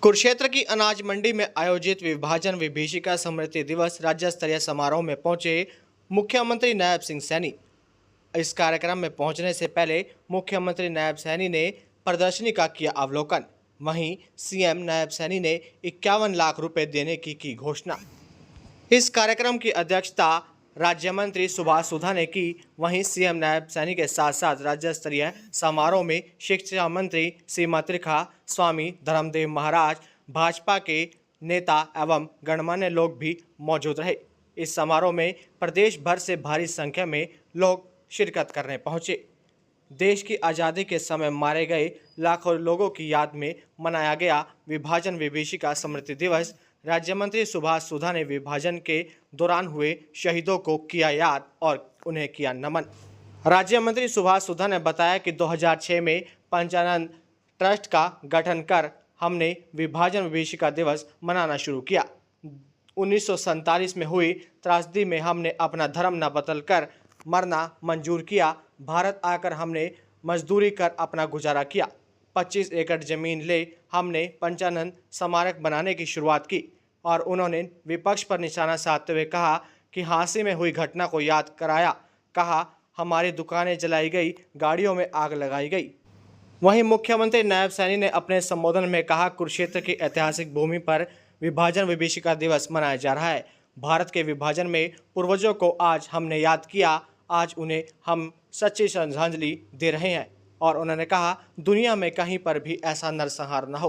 कुरुक्षेत्र की अनाज मंडी में आयोजित विभाजन विभीषिका स्मृति दिवस राज्य स्तरीय समारोह में पहुंचे मुख्यमंत्री नायब सिंह सैनी। इस कार्यक्रम में पहुंचने से पहले मुख्यमंत्री नायब सैनी ने प्रदर्शनी का किया अवलोकन। वहीं सीएम नायब सैनी ने 51 लाख रुपए देने की घोषणा। इस कार्यक्रम की अध्यक्षता राज्य मंत्री सुभाष सुधा ने की। वहीं सीएम नायब सैनी के साथ साथ राज्य स्तरीय समारोह में शिक्षा मंत्री सीमा त्रिखा, स्वामी धर्मदेव महाराज, भाजपा के नेता एवं गणमान्य लोग भी मौजूद रहे। इस समारोह में प्रदेश भर से भारी संख्या में लोग शिरकत करने पहुंचे। देश की आज़ादी के समय मारे गए लाखों लोगों की याद में मनाया गया विभाजन विभीषिका स्मृति दिवस। राज्य मंत्री सुभाष सुधा ने विभाजन के दौरान हुए शहीदों को किया याद और उन्हें किया नमन। राज्य मंत्री सुभाष सुधा ने बताया कि 2006 में पंचानन ट्रस्ट का गठन कर हमने विभाजन विभीषिका दिवस मनाना शुरू किया। 1947 में हुई त्रासदी में हमने अपना धर्म न बदल कर मरना मंजूर किया। भारत आकर हमने मजदूरी कर अपना गुजारा किया। 25 एकड़ जमीन ले हमने पंचानन स्मारक बनाने की शुरुआत की और उन्होंने विपक्ष पर निशाना साधते हुए कहा कि हांसी में हुई घटना को याद कराया। कहा हमारी दुकानें जलाई गई, गाड़ियों में आग लगाई गई। वहीं मुख्यमंत्री नायब सैनी ने अपने संबोधन में कहा कुरुक्षेत्र की ऐतिहासिक भूमि पर विभाजन विभीषिका दिवस मनाया जा रहा है। भारत के विभाजन में पूर्वजों को आज हमने याद किया। आज उन्हें हम सच्ची श्रद्धांजलि दे रहे हैं। और उन्होंने कहा दुनिया में कहीं पर भी ऐसा नरसंहार न हो।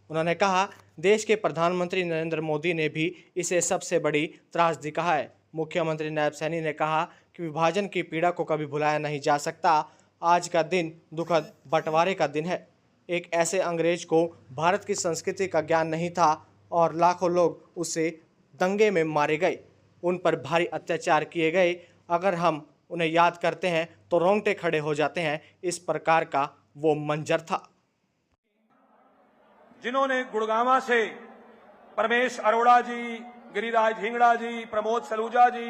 उन्होंने कहा देश के प्रधानमंत्री नरेंद्र मोदी ने भी इसे सबसे बड़ी त्रासदी कहा है। मुख्यमंत्री नायब सैनी ने कहा कि विभाजन की पीड़ा को कभी भुलाया नहीं जा सकता। आज का दिन दुखद बंटवारे का दिन है। एक ऐसे अंग्रेज को भारत की संस्कृति का ज्ञान नहीं था और लाखों लोग उसे दंगे में मारे गए, उन पर भारी अत्याचार किए गए। अगर हम उन्हें याद करते हैं तो रोंगटे खड़े हो जाते हैं। इस प्रकार का वो मंजर था। जिन्होंने गुड़गामा से परमेश अरोड़ा जी, गिरिराज हिंगड़ा जी, प्रमोद सलूजा जी,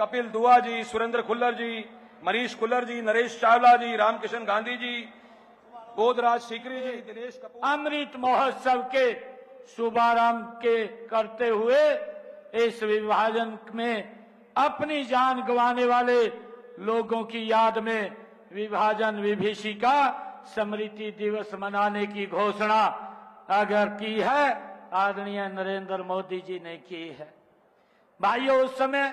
कपिल दुआ जी, सुरेंद्र खुल्लर जी, मनीष खुल्लर जी, नरेश चावला जी, रामकिशन गांधी जी, बोधराज सीकरी जी, दिनेश कपूर अमृत महोत्सव के शुभारंभ के करते हुए इस विभाजन में अपनी जान गंवाने वाले लोगों की याद में विभाजन विभीषिका स्मृति दिवस मनाने की घोषणा अगर की है आदरणीय नरेंद्र मोदी जी ने की है। भाइयों, उस समय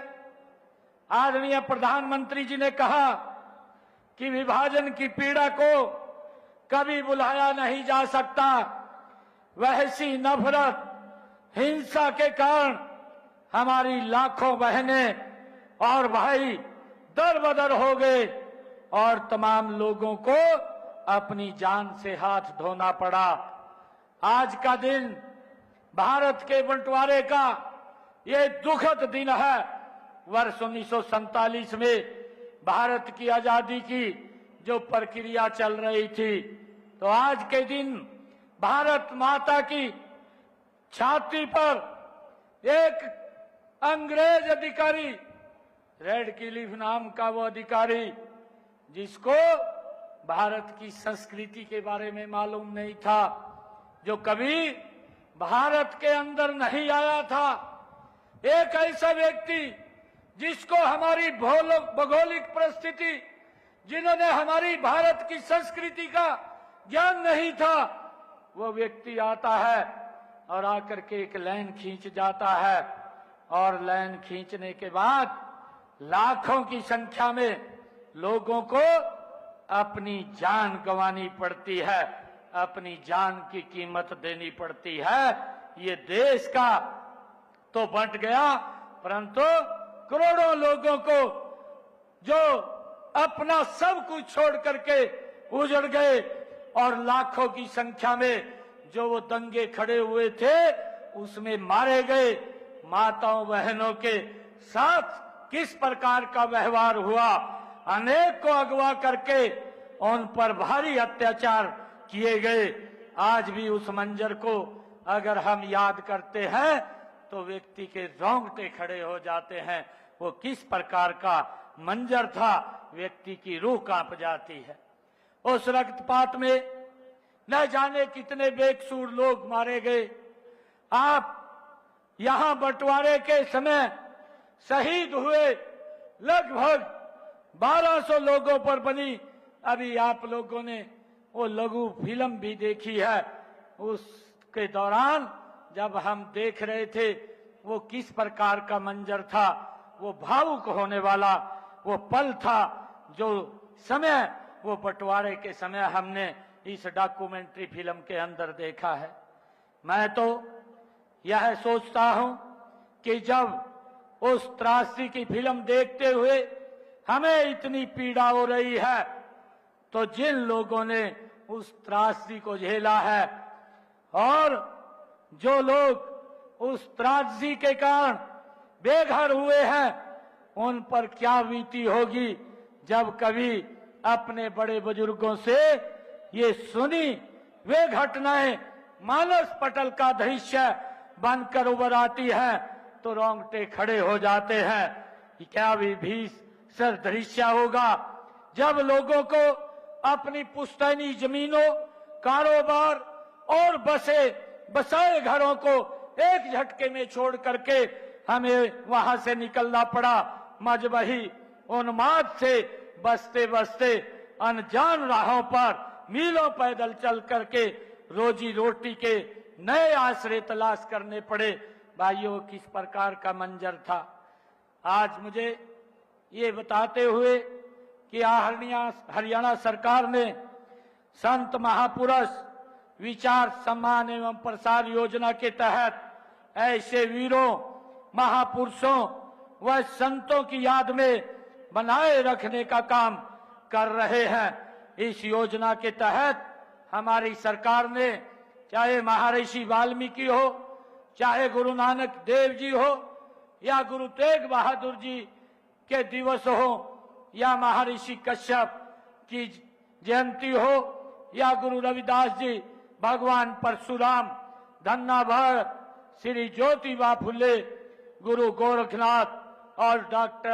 आदरणीय प्रधानमंत्री जी ने कहा कि विभाजन की पीड़ा को कभी भुलाया नहीं जा सकता। वैसी नफरत, हिंसा के कारण हमारी लाखों बहनें और भाई दर बदर हो गए और तमाम लोगों को अपनी जान से हाथ धोना पड़ा। आज का दिन भारत के बंटवारे का ये दुखद दिन है। वर्ष 1947 में भारत की आजादी की जो प्रक्रिया चल रही थी, तो आज के दिन भारत माता की छाती पर एक अंग्रेज अधिकारी, रेड क्लिफ नाम का वो अधिकारी, जिसको भारत की संस्कृति के बारे में मालूम नहीं था, जो कभी भारत के अंदर नहीं आया था, एक ऐसा व्यक्ति जिसको हमारी भौगोलिक परिस्थिति, जिन्होंने हमारी भारत की संस्कृति का ज्ञान नहीं था, वो व्यक्ति आता है और आकर के एक लाइन खींच जाता है और लाइन खींचने के बाद लाखों की संख्या में लोगों को अपनी जान गंवानी पड़ती है, अपनी जान की कीमत देनी पड़ती है। ये देश का तो बंट गया, परंतु करोड़ों लोगों को जो अपना सब कुछ छोड़ करके उजड़ गए और लाखों की संख्या में जो वो दंगे खड़े हुए थे उसमें मारे गए। माताओं बहनों के साथ किस प्रकार का व्यवहार हुआ, अनेक को अगवा करके उन पर भारी अत्याचार किए गए। आज भी उस मंजर को अगर हम याद करते हैं तो व्यक्ति के रोंगटे खड़े हो जाते हैं। वो किस प्रकार का मंजर था, व्यक्ति की रूह कांप जाती है। उस रक्तपात में न जाने कितने बेकसूर लोग मारे गए। आप यहां बंटवारे के समय शहीद हुए लगभग 1200 लोगों पर बनी, अभी आप लोगों ने वो लघु फिल्म भी देखी है। उसके दौरान जब हम देख रहे थे वो किस प्रकार का मंजर था, वो भावुक होने वाला वो पल था जो समय वो बंटवारे के समय हमने इस डॉक्यूमेंट्री फिल्म के अंदर देखा है। मैं तो यह सोचता हूं कि जब उस त्रासदी की फिल्म देखते हुए हमें इतनी पीड़ा हो रही है, तो जिन लोगों ने उस त्रासदी को झेला है और जो लोग उस त्रासदी के कारण बेघर हुए हैं, उन पर क्या बीती होगी जब कभी अपने बड़े बुजुर्गों से ये सुनी वे घटनाएं मानस पटल का दृश्य बनकर उभर आती है तो रोंगटे खड़े हो जाते हैं। क्या विभीषण दृश्य होगा जब लोगों को अपनी पुश्तैनी जमीनों, कारोबार और बसाए घरों को एक झटके में छोड़ करके हमें वहां से निकलना पड़ा। मजबही उन्माद से बसते बसते अनजान राहों पर मीलों पैदल चल करके रोजी रोटी के नए आश्रय तलाश करने पड़े। भाइयों, किस प्रकार का मंजर था। आज मुझे ये बताते हुए कि हरियाणा सरकार ने संत महापुरुष विचार सम्मान एवं प्रसार योजना के तहत ऐसे वीरों, महापुरुषों व संतों की याद में बनाए रखने का काम कर रहे हैं। इस योजना के तहत हमारी सरकार ने चाहे महर्षि वाल्मीकि हो, चाहे गुरु नानक देव जी हो, या गुरु तेग बहादुर जी के दिवस हो, या महर्षि कश्यप की जयंती हो, या गुरु रविदास जी, भगवान परशुराम, धन्ना भट्ट, श्री ज्योतिबा फुले, गुरु गोरखनाथ और डॉक्टर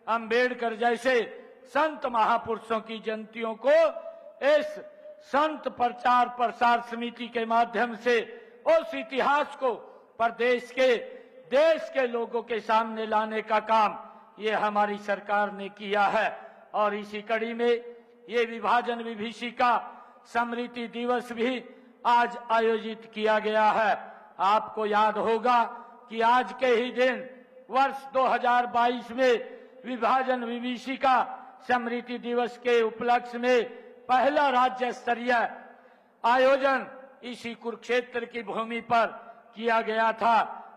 अंबेडकर जैसे संत महापुरुषों की जयंतियों को इस संत प्रचार प्रसार समिति के माध्यम से उस इतिहास को प्रदेश के, देश के लोगों के सामने लाने का काम ये हमारी सरकार ने किया है। और इसी कड़ी में ये विभाजन विभीषिका स्मृति दिवस भी आज आयोजित किया गया है। आपको याद होगा कि आज के ही दिन वर्ष 2022 में विभाजन विभीषिका स्मृति दिवस के उपलक्ष्य में पहला राज्य स्तरीय आयोजन इसी कुरुक्षेत्र की भूमि पर किया गया था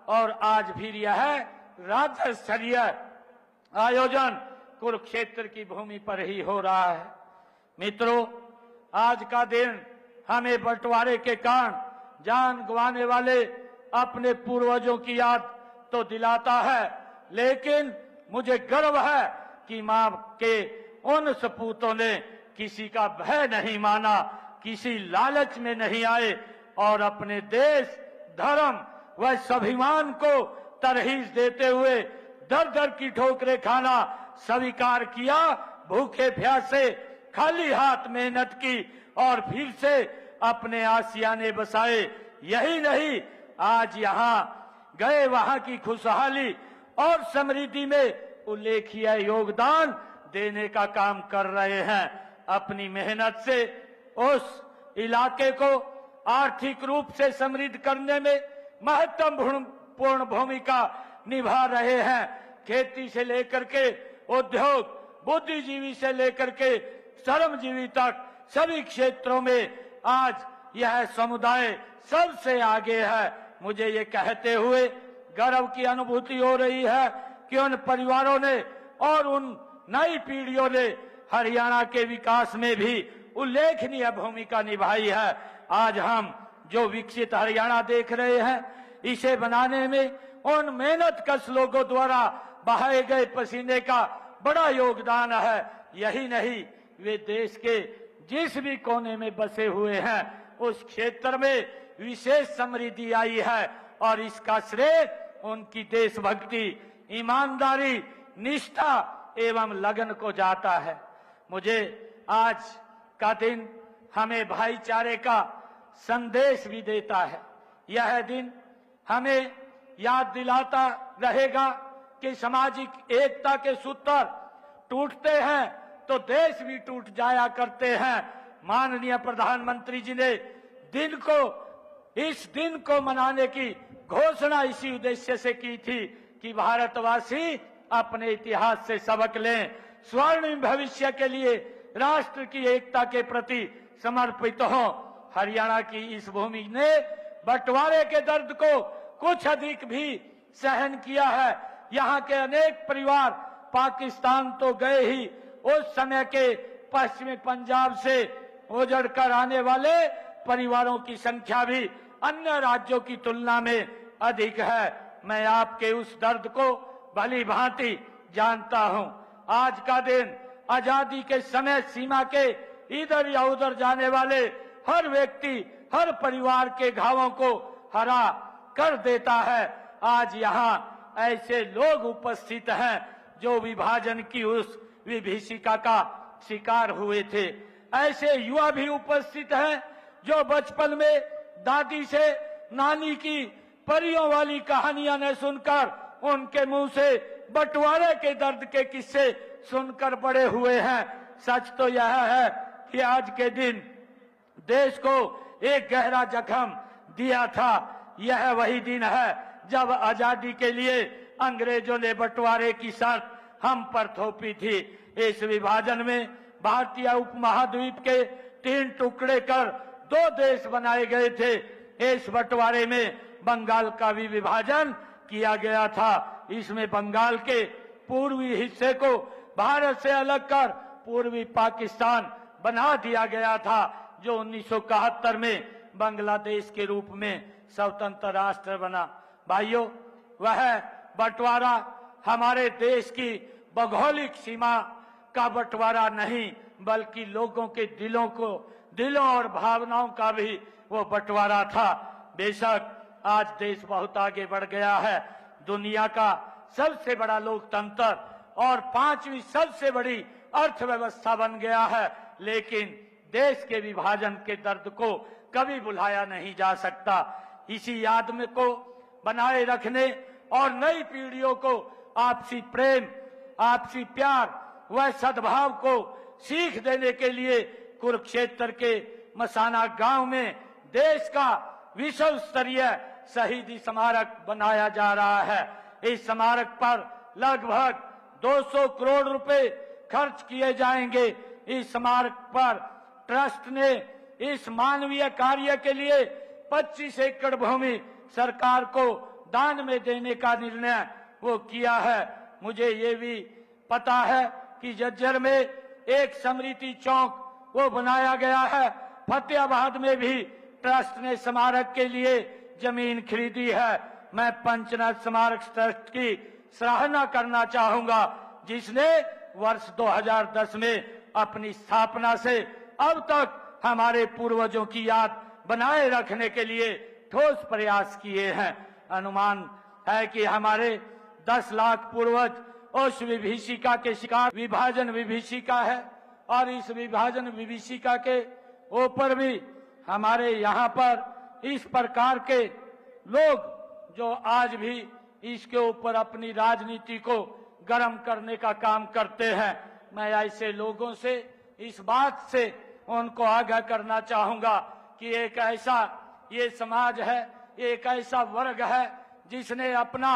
और आज फिर यह राज्य स्तरीय आयोजन कुरुक्षेत्र की भूमि पर ही हो रहा है। मित्रों, आज का दिन हमें बंटवारे के कारण जान गंवाने वाले अपने पूर्वजों की याद तो दिलाता है, लेकिन मुझे गर्व है कि मां के उन सपूतों ने किसी का भय नहीं माना, किसी लालच में नहीं आए और अपने देश, धर्म व स्वाभिमान को तरहीज देते हुए दर दर की ठोकरें खाना स्वीकार किया, भूखे प्यासे खाली हाथ मेहनत की और फिर से अपने आशियाने बसाए। यही नहीं, आज यहाँ गए वहां की खुशहाली और समृद्धि में उल्लेखनीय योगदान देने का काम कर रहे हैं। अपनी मेहनत से उस इलाके को आर्थिक रूप से समृद्ध करने में महत्वपूर्ण भूमिका निभा रहे हैं। खेती से लेकर के उद्योग, बुद्धिजीवी से लेकर के श्रमजीवी तक सभी क्षेत्रों में आज यह समुदाय सबसे आगे है। मुझे ये कहते हुए गर्व की अनुभूति हो रही है कि उन परिवारों ने और उन नई पीढ़ियों ने हरियाणा के विकास में भी उल्लेखनीय भूमिका निभाई है। आज हम जो विकसित हरियाणा देख रहे हैं, इसे बनाने में उन मेहनतकश लोगों द्वारा बहाए गए पसीने का बड़ा योगदान है। यही नहीं, वे देश के जिस भी कोने में बसे हुए हैं उस क्षेत्र में विशेष समृद्धि आई है और इसका श्रेय उनकी देशभक्ति, ईमानदारी, निष्ठा एवं लगन को जाता है। मुझे आज का दिन हमें भाईचारे का संदेश भी देता है। यह दिन हमें याद दिलाता रहेगा कि सामाजिक एकता के सूत्र टूटते हैं तो देश भी टूट जाया करते हैं। माननीय प्रधानमंत्री जी ने इस दिन को मनाने की घोषणा इसी उद्देश्य से की थी कि भारतवासी अपने इतिहास से सबक लें, स्वर्णिम भविष्य के लिए राष्ट्र की एकता के प्रति समर्पित हों। हरियाणा की इस भूमि ने बंटवारे के दर्द को कुछ अधिक भी सहन किया है। यहाँ के अनेक परिवार पाकिस्तान तो गए ही, उस समय के पश्चिमी पंजाब से उजड़ कर आने वाले परिवारों की संख्या भी अन्य राज्यों की तुलना में अधिक है। मैं आपके उस दर्द को भली भांति जानता हूं। आज का दिन आजादी के समय सीमा के इधर या उधर जाने वाले हर व्यक्ति, हर परिवार के घावों को हरा कर देता है। आज यहाँ ऐसे लोग उपस्थित हैं जो विभाजन की उस विभीषिका का शिकार हुए थे। ऐसे युवा भी उपस्थित हैं जो बचपन में दादी से नानी की परियों वाली कहानियां न सुनकर उनके मुंह से बंटवारे के दर्द के किस्से सुनकर बड़े हुए हैं। सच तो यह है कि आज के दिन देश को एक गहरा जख्म दिया था। यह वही दिन है जब आजादी के लिए अंग्रेजों ने बंटवारे की शर्त हम पर थोपी थी। इस विभाजन में भारतीय उपमहाद्वीप के 3 टुकड़े कर 2 देश बनाए गए थे। इस बंटवारे में बंगाल का भी विभाजन किया गया था। इसमें बंगाल के पूर्वी हिस्से को भारत से अलग कर पूर्वी पाकिस्तान बना दिया गया था, जो 1971 में बांग्लादेश के रूप में स्वतंत्र राष्ट्र बना। भाइयों, वह बंटवारा हमारे देश की भौगोलिक सीमा का बंटवारा नहीं, बल्कि लोगों के दिलों और भावनाओं का भी वो बंटवारा था। बेशक आज देश बहुत आगे बढ़ गया है, दुनिया का सबसे बड़ा लोकतंत्र और 5वीं सबसे बड़ी अर्थव्यवस्था बन गया है, लेकिन देश के विभाजन के दर्द को कभी भुलाया नहीं जा सकता। इसी याद में को बनाए रखने और नई पीढ़ियों को आपसी प्रेम, आपसी प्यार व सद्भाव को सीख देने के लिए कुरुक्षेत्र के मसाना गांव में देश का विश्व स्तरीय शहीदी स्मारक बनाया जा रहा है। इस स्मारक पर लगभग 200 करोड़ रुपए खर्च किए जाएंगे। इस स्मारक पर ट्रस्ट ने इस मानवीय कार्य के लिए 25 एकड़ भूमि सरकार को दान में देने का निर्णय वो किया है। मुझे ये भी पता है कि झज्जर में एक स्मृति चौक वो बनाया गया है। फतेहाबाद में भी ट्रस्ट ने स्मारक के लिए जमीन खरीदी है। मैं पंचनाथ स्मारक ट्रस्ट की सराहना करना चाहूंगा, जिसने वर्ष 2010 में अपनी स्थापना से अब तक हमारे पूर्वजों की याद बनाए रखने के लिए ठोस प्रयास किए हैं। अनुमान है कि हमारे 10 लाख पूर्वज उस विभीषिका के शिकार विभाजन विभीषिका है, और इस विभाजन विभीषिका के ऊपर भी हमारे यहाँ पर इस प्रकार के लोग जो आज भी इसके ऊपर अपनी राजनीति को गर्म करने का काम करते हैं। मैं ऐसे लोगों से इस बात से उनको आगाह करना चाहूंगा कि एक ऐसा ये समाज है, एक ऐसा वर्ग है जिसने अपना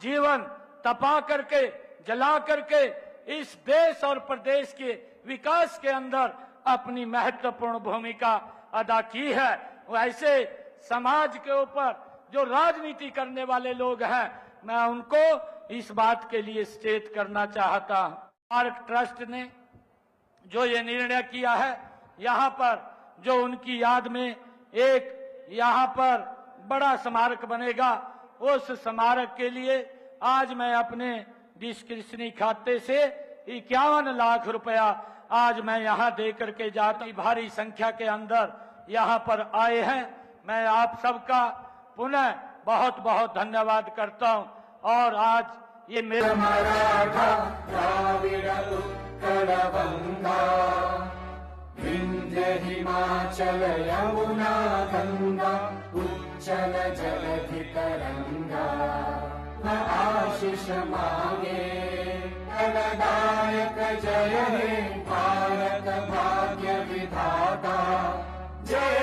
जीवन तपा करके, जला करके इस देश और प्रदेश के विकास के अंदर अपनी महत्वपूर्ण भूमिका अदा की है। वैसे समाज के ऊपर जो राजनीति करने वाले लोग हैं, मैं उनको इस बात के लिए सचेत करना चाहता हूं। स्मारक ट्रस्ट ने जो ये निर्णय किया है, यहाँ पर जो उनकी याद में एक यहाँ पर बड़ा स्मारक बनेगा, उस स्मारक के लिए आज मैं अपने डिस्क्रिप्शनरी खाते से 51 लाख रुपया आज मैं यहाँ दे करके जाता। भारी संख्या के अंदर यहाँ पर आए हैं। मैं आप सबका पुनः बहुत बहुत धन्यवाद करता हूँ। और आज ये मेरा मराठा द्राविड़ उत्कल बंगा विंध्य हिमाचल यमुना गंगा उच्चल जलधि तरंगा आशीष मांगे फलदायक जय हे भारत भाग्य विधाता जय